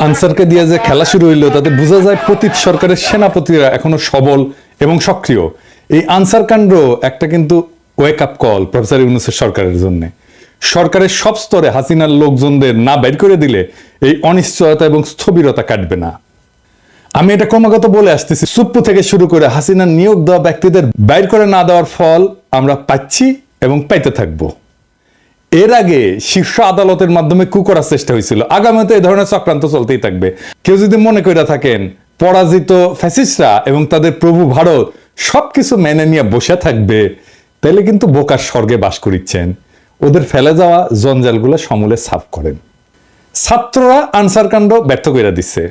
আনসারকে দিয়ে যে খেলা শুরু হইলো তাতে বোঝা যায় পতিত সরকারের সেনাপতিরা এখনো সবল এবং সক্রিয়। এই আনসার কাণ্ড একটা কিন্তু ওয়েক আপ কল প্রফেসর ইউনূসের সরকারের জন্য। সরকারের সব স্তরে হাসিনার লোকজনদের না বের করে দিলে এই অনিশ্চয়তা এবং স্থবিরতা কাটবে না। আমি এটা ক্রমাগত বলে আসতেছি, সুপ্পু থেকে শুরু করে হাসিনার নিয়োগ দেওয়া ব্যক্তিদের বাইর করে না দেওয়ার ফল আমরা পাচ্ছি এবং পাইতে থাকবো। এর আগে শীর্ষ আদালতের মাধ্যমে কু করার চেষ্টা হয়েছিল, আগামীতে এই ধরনের চক্রান্ত চলতেই থাকবে। কেউ যদি মনে করে থাকেন পরাজিত ফ্যাসিস্টরা এবং তাদের প্রভু ভারত সবকিছু মেনে নিয়ে বসে থাকবে, তাহলে কিন্তু বোকার স্বর্গে বাস করিচ্ছেন। ওদের ফেলে যাওয়া জঞ্জালগুলো সমূলে সাফ করেন। ছাত্ররা আনসার কাণ্ড ব্যর্থ করে দিচ্ছে,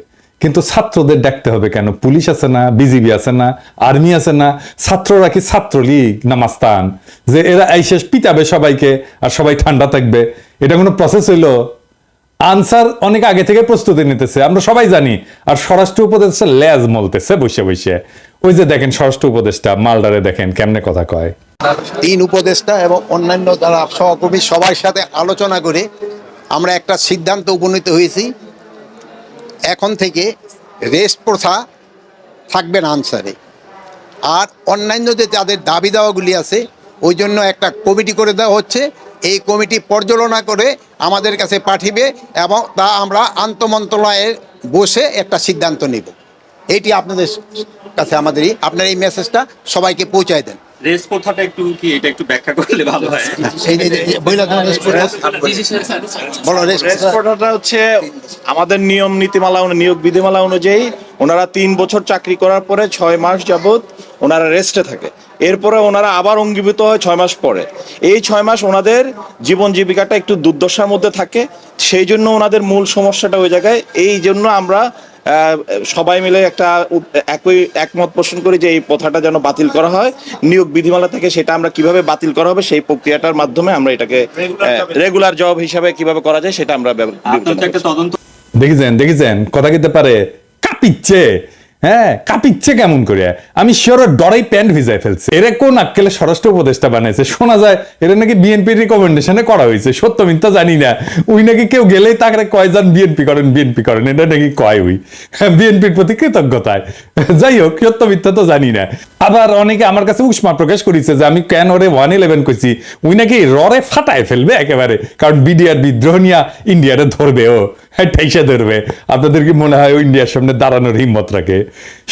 কিন্তু ছাত্রদের ডাকতে হবে কেন? পুলিশ আছে না, বিজিবি আছে না, আর্মি আছে না? ছাত্ররা কি ছাত্রলীগ না মাস্তান যে এরা এই শেষ পিটাবে সবাইকে আর সবাই ঠান্ডা থাকবে? এটা কোনো প্রসেস হইলো? আনসার অনেক আগে থেকে প্রস্তুতি নিতেছে, আমরা সবাই জানি। আর স্বরাষ্ট্র উপদেষ্টা লেজ মলতেছে বসে বসে। ওই যে দেখেন স্বরাষ্ট্র উপদেষ্টা মালদারে দেখেন কেমনে কথা কয়। 3 উপদেষ্টা এবং অন্যান্য যারা সহকর্মী সবার সাথে আলোচনা করে আমরা একটা সিদ্ধান্ত উপনীত হয়েছি, এখন থেকে রেস্ট প্রথা থাকবে না আনসারে। আর অন্যান্য যে যাদের দাবি দাওয়াগুলি আছে ওই জন্য একটা কমিটি করে দেওয়া হচ্ছে। এই কমিটি পর্যালোচনা করে আমাদের কাছে পাঠিবে এবং তা আমরা আন্তঃমন্ত্রণালয়ে বসে একটা সিদ্ধান্ত নেব। এইটি আপনাদের কাছে আপনার এই মেসেজটা সবাইকে পৌঁছায় দেন। রেস প্রথাটা একটু কি এটা একটু ব্যাখ্যা করলে ভালো হয়। রেস প্রথাটা হচ্ছে আমাদের নিয়ম নীতিমালা নিয়োগ বিধিমালা অনুযায়ী ওনারা 3 বছর চাকরি করার পরে 6 মাস যাবত ওনারা রেস্টে থাকে। এরপরে ওনারা আবার অঙ্গীভূত হয় 6 মাস পরে। এই 6 মাস ওনাদের জীবন জীবিকাটা একটু দুর্দশার মধ্যে থাকে, সেই জন্য ওনাদের মূল সমস্যাটা ওই জায়গায়। এই জন্য আমরা সবাই মিলে একটা একমত পোষণ করি যে এই প্রথাটা যেন বাতিল করা হয় নিয়োগ বিধিমালা থেকে। সেটা আমরা কিভাবে বাতিল করা হবে সেই প্রক্রিয়াটার মাধ্যমে আমরা এটাকে রেগুলার জব হিসাবে কিভাবে করা যায় সেটা আমরা দেখেছেন কথা কিতে পারে কাঁপিচ্ছে। হ্যাঁ, কাঁপিচ্ছে কেমন করে? আমি শিওর ডরাই প্যান্ট ভিজাই ফেলছে। এরা কোন আক্কেলে স্বরাষ্ট্র উপদেষ্টা বানাইছে? শোনা যায় এরা নাকি বিএনপির রিকমেন্ডেশনে করা হয়েছে। সত্য মিথ্যা জানি না। ওই নাকি কেউ গেলেই তাকে কয় যান বিএনপি করেন বিএনপি করেন, এটা নাকি কয় ওই বিএনপির প্রতি কৃতজ্ঞতায়। যাই হোক, সত্য মিথ্যা তো জানি না। আবার অনেকে আমার কাছে উষ্মা প্রকাশ করেছে যে আমি কেন ওরে 111 কইছি। ওই নাকি ররে ফাটায় ফেলবে একেবারে, কারণ বিডিআর বিদ্রোহ নিয়ে ইন্ডিয়ারে ধরবে, ও ঠাইসা ধরবে। আপনাদের কি মনে হয় ও ইন্ডিয়ার সামনে দাঁড়ানোর হিম্মত রাখে?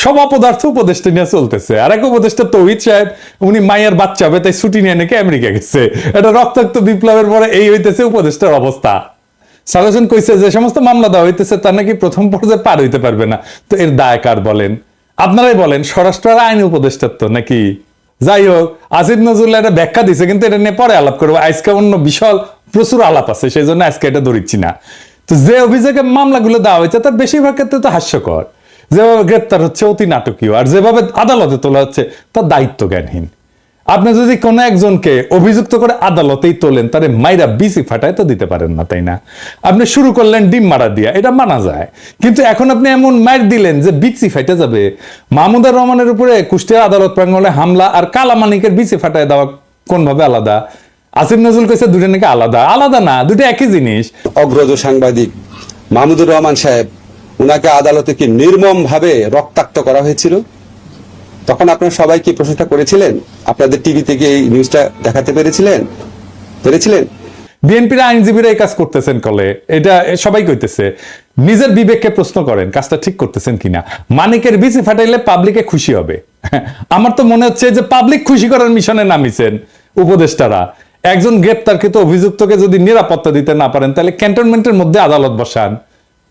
সব অপদার্থ উপদেষ্টা নিয়ে চলতেছে। আর এক উপদেষ্টা তৌহিদ সাহেব, উনি মায়ের বাচ্চা হবে তাই ছুটি নিয়ে নাকি আমেরিকা গেছে। এটা রক্তাক্ত বিপ্লবের পরে এই হইতেছে উপদেষ্টার অবস্থা। সাজেশন কইছে যে সমস্ত মামলা দেওয়া হইতেছে তার নাকি প্রথম পর্যায়ে পার হইতে পারবে না। তো এর দায় কার বলেন? আপনারাই বলেন। স্বরাষ্ট্র আর আইন উপদেষ্টার তো নাকি? যাই হোক, আসিফ নজরুল্লাহ এটা ব্যাখ্যা দিছে, কিন্তু এটা নিয়ে পরে আলাপ করবো। আজকে অন্য বিশাল প্রচুর আলাপ আছে, সেই জন্য আজকে এটা ধরিচ্ছি না। তো যে অভিযোগে মামলাগুলো দেওয়া হয়েছে তার বেশিরভাগ ক্ষেত্রে তো হাস্যকর। যেভাবে গ্রেপ্তার হচ্ছে অতি নাটকীয়, আর যেভাবে আদালতে তোলা হচ্ছে তার দায়িত্ব জ্ঞানহীন। আপনি যদি কোনো একজনকে অভিযুক্ত করে আদালতেই তোলেন, তারে মাইরা বিসি ফাটায় তো দিতে পারেন না, তাই না? আপনি শুরু করলেন ডিম মারা দিয়া, এটা মানা যায়। কিন্তু এখন আপনি এমন মাইর দিলেন যে বিসি ফাইটে যাবে। মাহমুদুর রহমানের উপরে কুষ্টিয়া আদালত প্রাঙ্গণে হামলা আর কালামানিকের বিসি ফাটায় দেওয়া কোনভাবে আলাদা? আসিফ নজরুল কইছে দুটো নাকি আলাদা। আলাদা না, দুটো একই জিনিস। অগ্রজ সাংবাদিক মাহমুদুর রহমান সাহেব, উনাকে আদালতে কি নির্মম ভাবে রক্তাক্ত করা হয়েছিল, তখন আপনারা সবাই কি প্রশ্নটা করেছিলেন? আপনাদের টিভি থেকে এই নিউজটা দেখাতে পেরেছিলেন? বিএনপির আইনজীবীরা এই কাজ করতেছেন কলে, এটা সবাই কইতেছে। নিজের বিবেককে প্রশ্ন করেন কাজটা ঠিক করতেছেন কিনা। মানিকের বিসি ফাটাইলে পাবলিকে খুশি হবে। আমার তো মনে হচ্ছে যে পাবলিক খুশি করার মিশনে নামিছেন উপদেষ্টারা। একজন গ্রেপ্তারকৃত অভিযুক্তকে যদি নিরাপত্তা দিতে না পারেন, তাহলে ক্যান্টনমেন্টের মধ্যে আদালত বসান।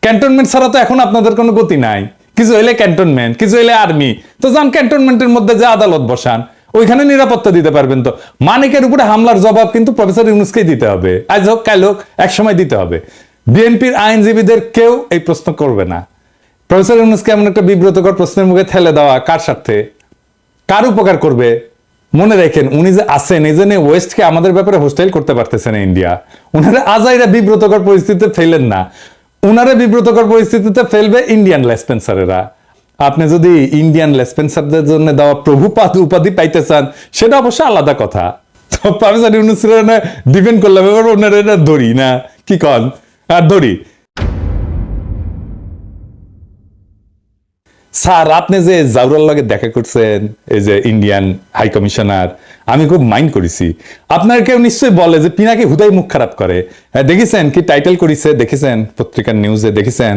ক্যান্টনমেন্ট ছাড়া তো এখন আপনাদের কোনো গতি নাই। কিছু হইলে ক্যান্টনমেন্ট, কিছু হইলে আর্মি, তো যান ক্যান্টনমেন্টের মধ্যে যে আদালত বসান, ওইখানে নিরাপত্তা দিতে পারবেন। তো মানিকের উপরে হামলার জবাব কিন্তু প্রফেসর ইউনূসকেই দিতে হবে। আজ হোক কাল হোক, একসময় দিতে হবে। বিএনপির আইনজীবীদের কেউ এই প্রশ্ন করবে না। প্রফেসর ইউনূসকে এমন একটা বিব্রতকর প্রশ্নের মুখে ঠেলে দেওয়া কার স্বার্থে, কার উপকার করবে? মনে রাখেন, উনি যে আছেন এই জন্য ওয়েস্টকে আমাদের ব্যাপারে হোস্টাইল করতে পারতেছে না ইন্ডিয়া। উনারা আজাইরা বিব্রতকর পরিস্থিতিতে ফেলেন না, উনারা বিব্রতকর পরিস্থিতিতে ফেলবে ইন্ডিয়ান লেসপেন্সারেরা। আপনি যদি ইন্ডিয়ান লেসপেন্সারদের জন্য দেওয়া প্রভুপাদ উপাধি পাইতে চান, সেটা অবশ্য আলাদা কথা। তো প্রফেসর ইউনূসের ডিপেন্ড করলাম, এবার ওনারা এটা ধরি না, কি কন আর ধরি। স্যার আপনি যে জাউরার লগে দেখা করছেন, এই যে ইন্ডিয়ান হাই কমিশনার, আমি খুব মাইন্ড করেছি। আপনার কেউ নিশ্চয়ই বলে যে পিনাকি হুদাই মুখ খারাপ করে। হ্যাঁ দেখেছেন কি টাইটেল করেছে, দেখেছেন পত্রিকার নিউজে দেখেছেন?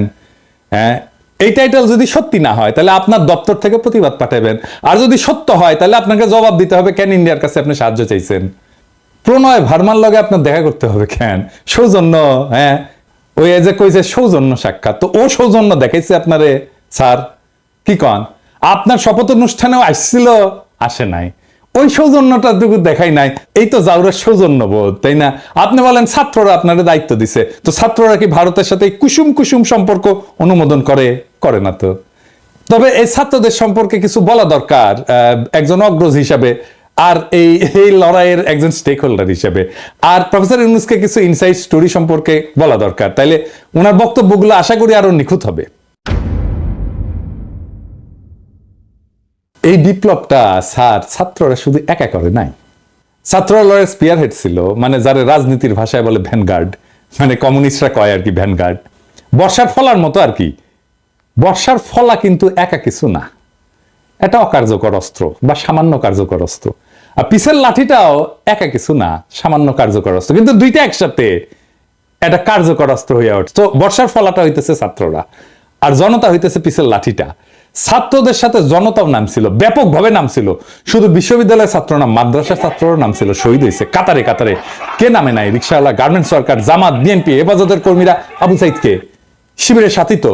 হ্যাঁ এই টাইটেল যদি সত্যি না হয় তাহলে আপনার দপ্তর থেকে প্রতিবাদ পাঠাবেন, আর যদি সত্য হয় তাহলে আপনাকে জবাব দিতে হবে কেন ইন্ডিয়ার কাছে আপনি সাহায্য চাইছেন। প্রণয় ভার্মার লগে আপনার দেখা করতে হবে কেন? সৌজন্য, হ্যাঁ ওই যে কইছে সৌজন্য সাক্ষাৎ, তো ও সৌজন্য দেখাইছে আপনারে স্যার? কি কন? আপনার শপথ অনুষ্ঠানেও আসছিল, আসে নাই, ওই সৌজন্যটা দেখাই নাই। এই তো জাউরের সৌজন্য বোধ, তাই না? আপনি বলেন ছাত্ররা আপনার দায়িত্ব দিছে, তো ছাত্ররা কি ভারতের সাথে কুসুম কুসুম সম্পর্ক অনুমোদন করে? করে না তো। তবে এই ছাত্রদের সম্পর্কে কিছু বলা দরকার একজন অগ্রজ হিসাবে, আর এই এই লড়াইয়ের একজন স্টেক হোল্ডার হিসেবে। আর প্রফেসর ইউনূসকে কিছু ইনসাইড স্টোরি সম্পর্কে বলা দরকার, তাইলে ওনার বক্তব্যগুলো আশা করি আরো নিখুঁত হবে। এই বিপ্লবটা স্যার ছাত্ররা শুধু একা করে নাই, ছাত্ররা লড়াইয়ের স্পিয়ার হেড ছিল, মানে যারা রাজনীতির ভাষায় বলে ভ্যানগার্ড, মানে কমিউনিস্টরা কয় আর কি ভ্যানগার্ড, বর্ষার ফলার মতো আর কি। বর্ষার ফলা কিন্তু একা কিছু না, এটা অকার্যকর অস্ত্র বা সামান্য কার্যকর অস্ত্র। আর পিসের লাঠিটাও একা কিছু না, সামান্য কার্যকর অস্ত্র, কিন্তু দুইটা একসাথে এটা কার্যকর অস্ত্র হইয়া ওঠে। তো বর্ষার ফলাটা হইতেছে ছাত্ররা, আর জনতা হইতেছে পিসের লাঠিটা। ছাত্রদের সাথে জনতাও নামছিল, ব্যাপকভাবে নামছিল। শুধু বিশ্ববিদ্যালয়ের ছাত্র না, মাদ্রাসা ছাত্রও নামছিল, শহীদ হয়েছে কাতারে কাতারে। কে নামে নাই? রিকশাওয়ালা, গার্মেন্টস ওয়ার্কার, জামাত, বিএনপি, হেফাজতের কর্মীরা, আবু সাইদকে শিবিরের সাথী তো।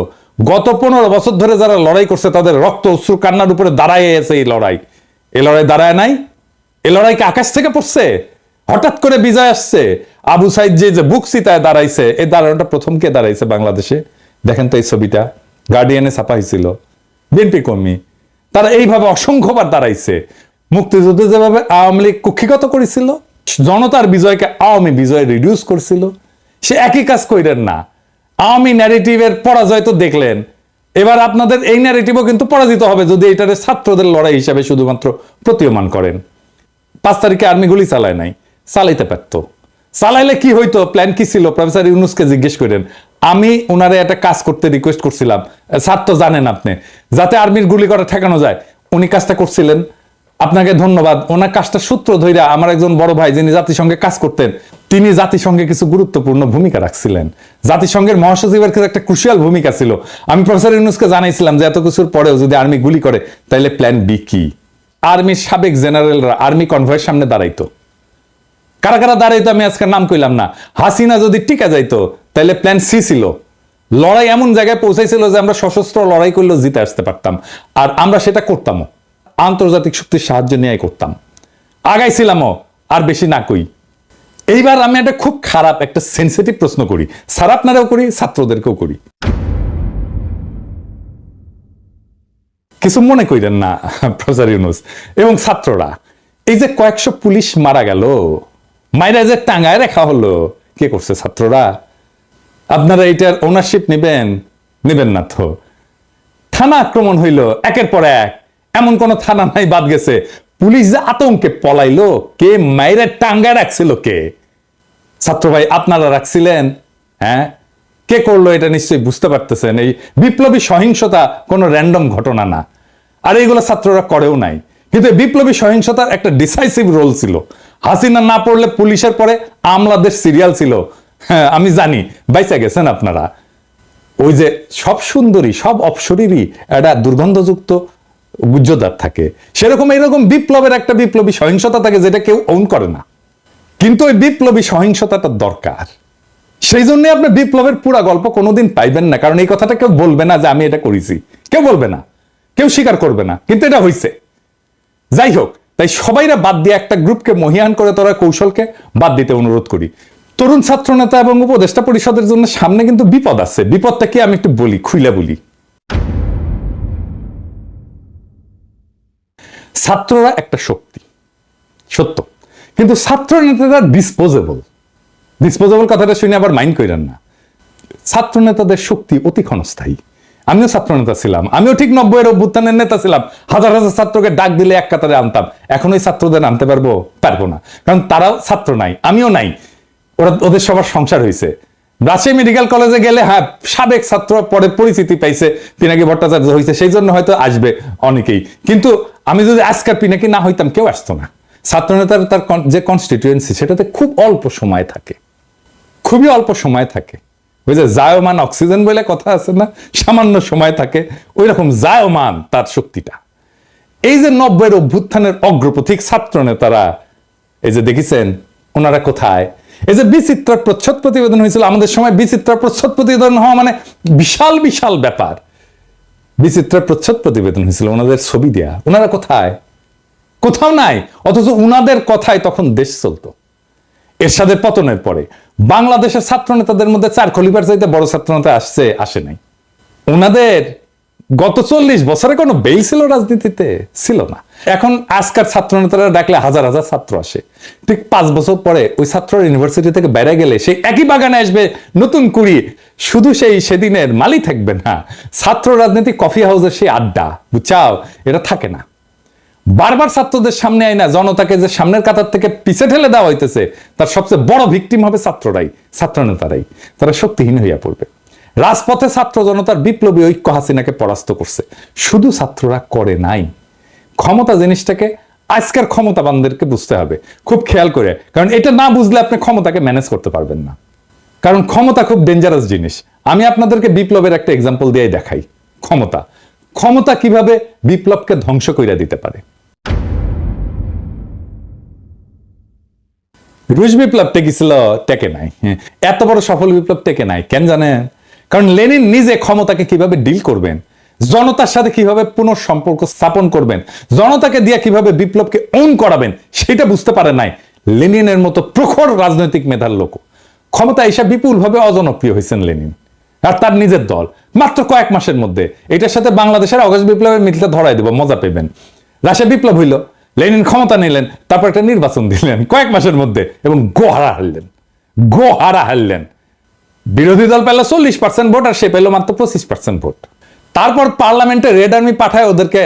গত 15 বছর ধরে যারা লড়াই করছে তাদের রক্ত অশ্রু কান্নার উপরে দাঁড়ায় আছে এই লড়াই। এই লড়াই দাঁড়ায় নাই, এই লড়াই কি আকাশ থেকে পড়ছে? হঠাৎ করে বিজয় আসছে? আবু সাইদ যে বুক চিতায় দাঁড়াইছে, এই দাঁড়ানোটা প্রথম কে দাঁড়াইছে বাংলাদেশে? দেখেন তো এই ছবিটা, গার্ডিয়ানে ছাপা হয়েছিল, বিএনপি কর্মী। তারা এইভাবে অসংখ্যবার দাঁড়াইছে। মুক্তিযুদ্ধে যেভাবে আওয়ামী লীগ কুক্ষিগত করেছিল, জনতার বিজয়কে আওয়ামী বিজয় রিডিউস করছিল, সে একই কাজ কইরেন না। আওয়ামী ন্যারেটিভের পরাজয় তো দেখলেন, এবার আপনাদের এই ন্যারেটিভও কিন্তু পরাজিত হবে যদি এটারে ছাত্রদের লড়াই হিসাবে শুধুমাত্র প্রতীয়মান করেন। 5 তারিখে আর্মি গুলি চালায় নাই, চালাইতে পারতো। চালাইলে কি হইতো? প্ল্যান কি ছিল? প্রফেসর ইউনূসকে জিজ্ঞেস করেন। আমি ওনারে একটা কাজ করতে রিকোয়েস্ট করছিলাম, স্যার তো জানেন আপনি, যাতে আর্মির গুলি করা ঠেকানো যায়। উনি কাজটা করছিলেন, আপনাকে ধন্যবাদ। ওনার কাজটা সূত্র ধইরা আমার একজন বড় ভাই যিনি জাতিসংঘে কাজ করতেন, তিনি জাতিসংঘে কিছু গুরুত্বপূর্ণ ভূমিকা রাখছিলেন। জাতিসংঘের মহাসচিবের ক্ষেত্রে একটা ক্রুশিয়াল ভূমিকা ছিল। আমি প্রফেসর ইউনূসকে জানাইছিলাম যে এত কিছুর পরেও যদি আর্মি গুলি করে তাহলে প্ল্যান বি কি? আর্মির সাবেক জেনারেলরা আর্মি কনভয়ের সামনে দাঁড়াইতো। কারা কারা দাঁড়াইতো আমি আজকে নাম কইলাম না। হাসিনা যদি টিকা যাইতো তাহলে প্ল্যান সি ছিল। লড়াই এমন জায়গায় পৌঁছাইছিল যে আমরা সশস্ত্র লড়াই করলেও জিতে আসতে পারতাম, আর আমরা সেটা করতামও, আন্তর্জাতিক শক্তির সাহায্য নিয়ে করতাম, আগাইছিলামও, আর বেশি না কই। এইবার আমি একটা খুব খারাপ একটা সেন্সিটিভ প্রশ্ন করি, স্যার আপনারাও করি, ছাত্রদেরকেও করি, কিছু মনে কইরেন না প্রফেসর ইউনূস এবং ছাত্ররা। এই যে কয়েকশো পুলিশ মারা গেল, মাইরা যে টাঙ্গায় রাখা হলো, কে করছে? ছাত্ররা। আপনারা এটার ওনারশিপ নেবেন? নেবেন না তো। থানা আক্রমণ হইল একের পর এক, এমন কোন থানা নাই বাদ গেছে। পুলিশ যে আতঙ্কে পলাইলো, কে মাইরা টাঙ্গায় রাখছিল? কে? ছাত্র ভাই আপনারা রাখছিলেন? হ্যাঁ, কে করলো এটা নিশ্চয়ই বুঝতে পারতেছেন। এই বিপ্লবী সহিংসতা কোনো র্যান্ডম ঘটনা না, আর এইগুলো ছাত্ররা করেও নাই। কিন্তু বিপ্লবী সহিংসতার একটা ডিসাইসিভ রোল ছিল। হাসিনা না পড়লে পুলিশের পরে আমলাদের সিরিয়াল ছিল। হ্যাঁ আমি জানি, বাইচা গেছেন আপনারা। ওই যে সব সুন্দরী সব অপসরীরই একটা দুর্গন্ধযুক্ত গুজ্জদার থাকে, সেরকম এইরকম বিপ্লবের একটা বিপ্লবী সহিংসতা থাকে যেটা কেউ ওন করে না, কিন্তু ওই বিপ্লবী সহিংসতাটা দরকার। সেই জন্য আপনি বিপ্লবের পুরা গল্প কোনোদিন পাইবেন না, কারণ এই কথাটা কেউ বলবে না যে আমি এটা করেছি, কেউ বলবে না, কেউ স্বীকার করবে না, কিন্তু এটা হয়েছে। যাই হোক, তাই সবাইরা বাদ দিয়ে একটা গ্রুপকে মহিয়ান করে তোরা কৌশলকে বাদ দিতে অনুরোধ করি। তরুণ ছাত্র নেতা এবং উপদেষ্টা পরিষদের জন্য সামনে কিন্তু বিপদ আছে। বিপদটা কি আমি একটু বলি, খুইলা বলি। ছাত্ররা একটা শক্তি, সত্য, কিন্তু ছাত্র নেতারা ডিসপোজেবল। ডিসপোজেবল কথাটা শুনে আবার মাইন্ড করেন না। ছাত্র নেতাদের শক্তি অতি ক্ষণস্থায়ী। আমিও ছাত্র নেতা ছিলাম, আমিও ঠিক 90-এর অভ্যুত্থানের নেতা ছিলাম। হাজার হাজার ছাত্রকে ডাক দিলে এক কাতারে আনতাম। এখন ওই ছাত্রদের আনতে পারবো না, কারণ তারাও ছাত্র নাই, আমিও নাই। ওদের সবার সংসার হয়েছে, রাজশাহী মেডিকেল কলেজে গেলে হ্যাঁ সাবেক ছাত্র পরে পরিচিতি পাইছে, পিনাকি ভট্টাচার্য হয়েছে, সেই জন্য হয়তো আসবে অনেকেই। কিন্তু আমি যদি আজকাল পিনাকি না হইতাম কেউ আসতো না। ছাত্রনেতার তার যে কনস্টিটিউয়েন্সি সেটাতে খুব অল্প সময় থাকে, খুবই অল্প সময় থাকে। ওই যে জায়মান অক্সিজেন বলে কথা আছে না, সামান্য সময় থাকে, ওই রকম জায়মান তার শক্তিটা। এই যে 90-এর অভ্যুত্থানের অগ্রপথিক ছাত্র নেতারা, এই যে দেখেছেন ওনারা কোথায়, এই যে বিচিত্রার প্রচ্ছদ প্রতিবেদন হয়েছিল আমাদের সময়, বিচিত্রার প্রচ্ছদ প্রতিবেদন হওয়া মানে বিশাল বিশাল ব্যাপার। বিচিত্রার প্রচ্ছদ প্রতিবেদন হয়েছিল, ওনাদের ছবি দেয়া, ওনারা কোথায়? কোথাও নাই। অথচ উনাদের কথায় তখন দেশ চলতো। এরশাদের পতনের পরে বাংলাদেশের ছাত্র নেতাদের মধ্যে 4 খলিফার চাইতে বড় ছাত্র নেতা আসে নাই। ওনাদের গত 40 বছরে কোনো বেল ছিল রাজনীতিতে? ছিল না। এখন আজকার ছাত্র নেতারা ডাকলে হাজার হাজার ছাত্র আসে। ঠিক 5 বছর পরে ওই ছাত্র ইউনিভার্সিটি থেকে বেড়ে গেলে সেই একই বাগানে আসবে নতুন কুড়ি, শুধু সেই সেদিনের মালি থাকবে না, ছাত্র রাজনীতি কফি হাউসের সেই আড্ডা, বুঝছাও, এটা থাকে না। বারবার ছাত্রদের সামনে আয় না, জনতাকে যে সামনের কাতার থেকে পিছে ঠেলে দেওয়া হইতেছে, তার সবচেয়ে বড় ভিকটিম হবে ছাত্ররাই, ছাত্র নেতারাই। তারা শক্তিহীন হইয়া পড়বে। রাজপথে ছাত্র জনতার বিপ্লবী ঐক্য হাসিনাকে পরাস্ত করছে, শুধু ছাত্ররা করে নাই। ক্ষমতা জিনিসটাকে আজকের ক্ষমতাবানদেরকে বুঝতে হবে খুব খেয়াল করে, কারণ এটা না বুঝলে আপনি ক্ষমতাকে ম্যানেজ করতে পারবেন না। কারণ ক্ষমতা খুব ডেঞ্জারাস জিনিস। আমি আপনাদেরকে বিপ্লবের একটা এক্সাম্পল দিয়ে দেখাই। ক্ষমতা কিভাবে বিপ্লবকে ধ্বংস করে দিতে পারে। রুশ বিপ্লব টেকেছিল, টেকে নাই। এত বড় সফল বিপ্লব টেকে নাই কেন জানেন? কারণ লেনিন নিজে ক্ষমতাকে কিভাবে ডিল করবেন, জনতার সাথে কিভাবে পুনঃসম্পর্ক স্থাপন করবেন, জনতাকে দিয়ে কিভাবে বিপ্লবকে ওন করাবেন, সেটা বুঝতে পারে নাই লেনিনের মতো প্রখর রাজনৈতিক মেধার লোক। ক্ষমতা এসে বিপুলভাবে অজনপ্রিয় হয়েছেন লেনিন আর তার নিজের দল মাত্র কয়েক মাসের মধ্যে। এটার সাথে বাংলাদেশের অগস্ট বিপ্লবের মিলটা ধরাই দেব, মজা পেবেন। রাশিয়া বিপ্লব হইল, লেনিন ক্ষমতা নিলেন, তারপর একটা নির্বাচন দিলেন কয়েক মাসের মধ্যে এবং গোহারা হারলেন। বিরোধী দল পেল 40% ভোট আর সে পেল মাত্র 25% ভোট। তারপর পার্লামেন্টে রেড আর্মি পাঠায় ওদেরকে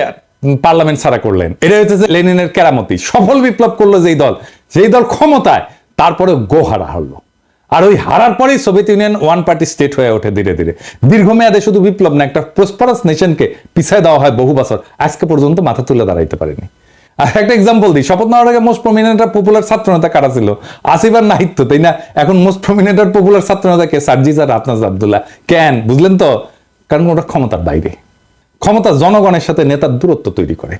পার্লামেন্ট ছাড়া করলেন। এটা হচ্ছে লেনিনের কেরামতি। সফল বিপ্লব করলো যেই দল ক্ষমতায়, তারপরে গোহারা হারলো। আর ওই হারার পরেই Soviet union one party state হয়ে ওঠে ধীরে ধীরে। দীর্ঘমেয়াদে শুধু বিপ্লব না, একটা প্রসপারাস নেশনকে পিছায় দেওয়া হয় বহু বছর, আজকে পর্যন্ত মাথা তুলে দাঁড়াইতে পারেনি। আর একটা এক্সাম্পল দিই, শপথ নেওয়ার আগে মোস্ট প্রমিনেন্ট আর পপুলার ছাত্র নেতা কারা ছিল? আসিফ আর নাহিদ তো, তাই না? এখন মোস্ট প্রমিনেন্ট আর পপুলার ছাত্র নেতা কে? সার্জিস আর আফনাজ আব্দুল্লাহ। কেন বুঝলেন তো? কারণ ওটা ক্ষমতার বাইরে। ক্ষমতা জনগণের সাথে নেতার দূরত্ব তৈরি করে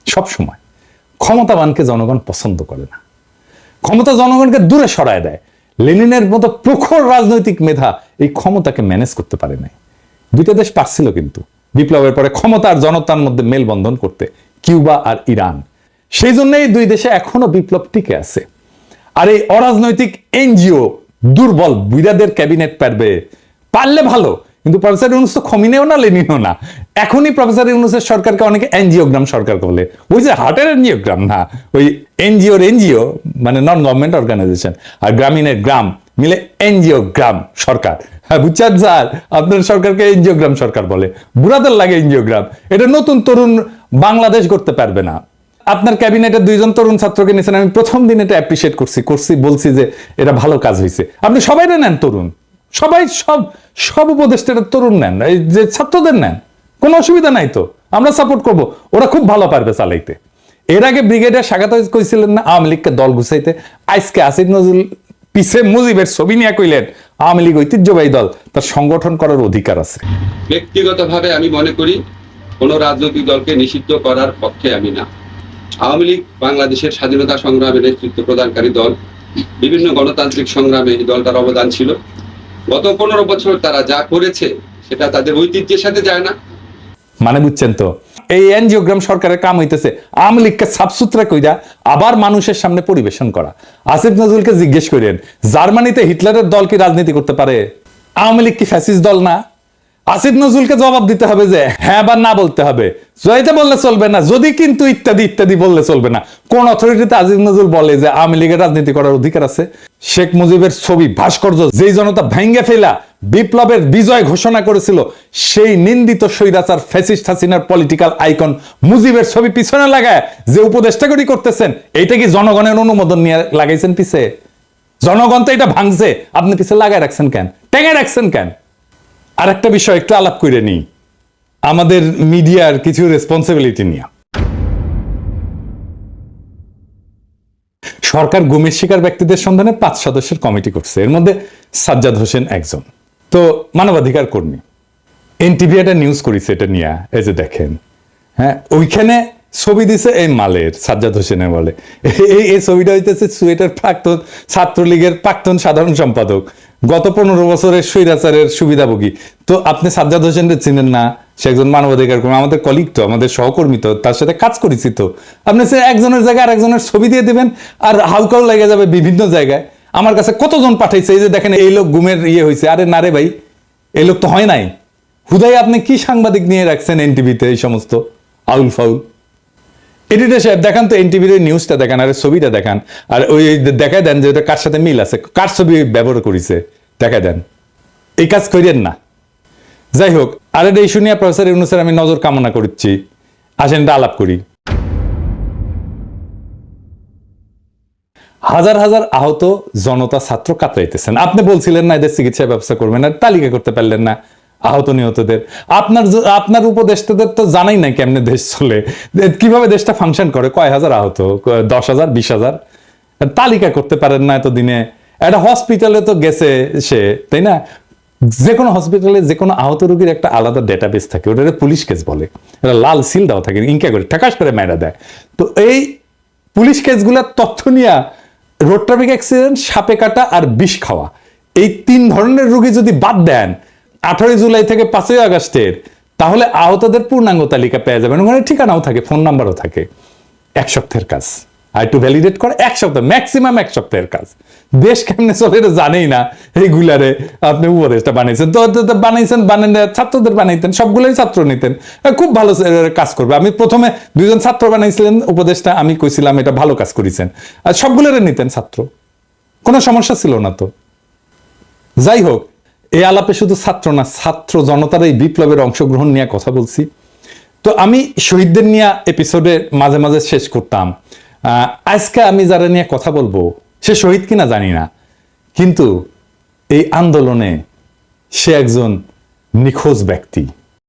সব সময়। ক্ষমতাবানকে জনগণ পছন্দ করে না, ক্ষমতা জনগণকে দূরে সরায় দেয়। লেনিনের মতো প্রখর রাজনৈতিক মেধা এই ক্ষমতাকে ম্যানেজ করতে পারে নাই। দুইটা দেশ পারছিল কিন্তু বিপ্লবের পরে ক্ষমতা আর জনতার মধ্যে মেলবন্ধন করতে, কিউবা আর ইরান। সেই জন্য এই দুই দেশে এখনো বিপ্লব টিকে আছে। আর এই অরাজনৈতিক এনজিও দুর্বল বুইরাদের ক্যাবিনেট পারলে ভালো, কিন্তু প্রফেসর ইউনূস তো খমিনেও না লেনিনও না। এখনই প্রফেসর ইউনূসের সরকারকে অনেকে এনজিওগ্রাম সরকার বলে। ওই যে হার্টের এনজিওগ্রাম না, ওই এনজিও মানে নন গভর্নমেন্ট অর্গানাইজেশন, আর গ্রামীণের গ্রাম মিলে এনজিওগ্রাম সরকার। হ্যাঁ বুঝছেন স্যার, আপনার সরকারকে এনজিওগ্রাম সরকার বলে। বুড়াদের লাগে এনজিওগ্রাম। এটা নতুন তরুণ বাংলাদেশ করতে পারবে না। আপনার ক্যাবিনেটে 2 জন তরুণ ছাত্রকে নিয়েছেন, আমি প্রথম দিন এটা অ্যাপ্রিসিয়েট করছি, বলছি যে এটা ভালো কাজ হয়েছে। আপনি সবাই নেন তরুণ, সবাই সব উপদেষ্টারা তরুণ নেন, এই যে ছাত্রদের নেন, কোনো অসুবিধা নাই তো, আমরা সাপোর্ট করব। ওরা খুব ভালো পারবে চালাইতে। এর আগে ব্রিগেডিয়ার স্বাগত কইছিলেন না আওয়ামী লীগকে দল গুছাইতে? আজকে আসিফ নজরুল পিছে মুজিবের ছবি নিয়ে কইলেন আওয়ামী লীগ ঐতিহ্যবাহী দল, তার সংগঠন করার অধিকার আছে। ব্যক্তিগতভাবে আমি মনে করি কোন রাজনৈতিক দলকে নিষিদ্ধ করার পক্ষে আমি না। আওয়ামী লীগ বাংলাদেশের স্বাধীনতা সংগ্রামে নেতৃত্ব প্রদানকারী দল। বিভিন্ন গণতান্ত্রিক সংগ্রামে এই দলটার অবদান ছিল। গত 15 বছর তারা যা করেছে সেটা তাদের ঐতিহ্যের সাথে যায় না। মানে বুঝছেন তো, এই এনজিওগ্রাম সরকারের কাম হইতেছে আওয়ামী লীগকে সাফসুতরা কইরা আবার মানুষের সামনে পরিবেশন করা। আসিফ নজরুলকে জিজ্ঞেস করেন, জার্মানিতে হিটলারের দল কি রাজনীতি করতে পারে? আওয়ামী লীগ কি ফ্যাসিস্ট দল না? আসিফ নজরুলকে জবাব দিতে হবে যে হ্যাঁ বা না বলতে হবে। জয়তে বললে চলবে না, যদি কিন্তু ইত্যাদি ইত্যাদি বললে চলবে না। কোন অথরিটিতে আসিফ নজরুল বলে যে আওয়ামী লীগের রাজনীতি করার অধিকার আছে? শেখ মুজিবের ছবি ভাস্কর্য যেই জনতা ভাঙ্গে ফেলা বিপ্লবের বিজয় ঘোষণা করেছিল, সেই নিন্দিত স্বৈরাচার ফ্যাসিস্ট হাসিনার পলিটিক্যাল আইকন মুজিবের ছবি পিছনে লাগায় যে উপদেষ্টাগিরি করতেছেন, এইটা কি জনগণের অনুমোদন নিয়ে লাগাইছেন পিছে? জনগণ তো এটা ভাঙছে, আপনি পিছে লাগায় রাখছেন কেন, টেঙে রাখছেন কেন? আর একটা বিষয় একটু আলাপ করে নিই, আমাদের মিডিয়ার কিছু রেসপন্সিবিলিটি নিয়ে। সরকার গুমের শিকার ব্যক্তিদের সন্ধানে 5 সদস্যের কমিটি করছে, এর মধ্যে সাজ্জাদ হোসেন একজন। তো মানবাধিকার কর্মী, এনটিভি একটা নিউজ করেছে এটা নিয়ে, এই যে দেখেন, হ্যাঁ, ওইখানে ছবি দিছে এই মালের, সাজ্জাদ হোসেনের বলে এই ছবিটা হইতেছে সুয়েটের প্রাক্তন ছাত্রলীগের প্রাক্তন সাধারণ সম্পাদক, গত 15 বছরের স্বৈরাচারের সুবিধাভোগী। তো আপনি সাজ্জাদ হোসেনকে চিনেন না? সে একজন মানবাধিকার কর্মী, আমাদের কলিগ তো, আমাদের সহকর্মী তো, তার সাথে কাজ করেছি তো। আপনি সে একজনের জায়গায় আরেকজনের ছবি দিয়ে দিবেন আর হাউকাউ লেগে যাবে বিভিন্ন জায়গায়। আমার কাছে কতজন পাঠাইছে, এই যে দেখেন এই লোক গুমের ইয়ে হয়েছে। আরে না রে ভাই, এই লোক তো হয় নাই। হুদাই আপনি কি সাংবাদিক নিয়ে রাখছেন এনটিভিতে এই সমস্ত আউল ফাউল? এডিটর সাহেব দেখান তো এনটিভির নিউজটা দেখান, আর ছবিটা দেখান, আর ওই দেখায় দেন যে এটা কার সাথে মিল আছে, কার ছবি ব্যবহার করেছে দেখায় দেন। এই কাজ করেন না। যাই হোক, আর এটা ইস্যু নিয়ে প্রফেসর ইউনূসের আমি নজর কামনা করছি। আসেন এটা আলাপ করি। হাজার হাজার আহত জনতা ছাত্র কাতরাইতেছেন। আপনি বলছিলেন না এদের চিকিৎসা ব্যবস্থা করবেন, আর তালিকা করতে পারলেন না আহত নিহতদের। আপনার উপদেষ্টাদের তো জানাই নাই কেমনে দেশ চলে, কিভাবে দেশটা ফাংশন করে, কয় হাজার আহত, 10,000, 20,000, তালিকা করতে পারেন না এতদিনে। একটা হসপিটালে তো গেছে সে, তাই না? যে কোনো হসপিটালে যে কোনো আহত রোগীর একটা আলাদা ডেটাবেস থাকে, ওটা পুলিশ কেস বলে, এটা লাল সিল দেওয়া থাকে, ইনকা করে ঠাকাস করে মেরা দেয়। তো এই পুলিশ কেসগুলোর তথ্য নিয়ে রোড ট্রাফিক অ্যাক্সিডেন্ট, সাপে কাটা আর বিষ খাওয়া, এই 3 ধরনের রোগী যদি বাদ দেন 18 জুলাই থেকে 5 আগস্টের, তাহলে আহতদের পূর্ণাঙ্গ তালিকা পেয়ে যাবেন। ওখানে ঠিকানাও থাকে, ফোন নাম্বারও থাকে। 1 সপ্তাহের কাজ, আর একটু ভ্যালিডেট করে 1 সপ্তাহ, ম্যাক্সিমাম 1 সপ্তাহের কাজ। দেশ কেমনে চলে এটা জানেই না, এইগুলারে আপনি উপদেশটা বানাইছেন। তো বানাইছেন, বানান ছাত্রদের বানাইতেন, সবগুলোই ছাত্র নিতেন, খুব ভালো কাজ করবে। আমি প্রথমে 2 জন ছাত্র বানাইছিলেন উপদেশটা, আমি কইছিলাম এটা ভালো কাজ করেছেন, আর সবগুলোরে নিতেন ছাত্র, কোনো সমস্যা ছিল না তো। যাই হোক, এই আলাপে শুধু ছাত্র না, ছাত্র জনতার এই বিপ্লবের অংশগ্রহণ নিয়ে কথা বলছি। তো আমি শহীদদের নিয়ে এপিসোডে মাঝে মাঝে শেষ করতাম। আজকে আমি যারা নিয়ে কথা বলবো সে শহীদ কিনা জানি না, কিন্তু এই আন্দোলনে সে একজন নিখোঁজ ব্যক্তি।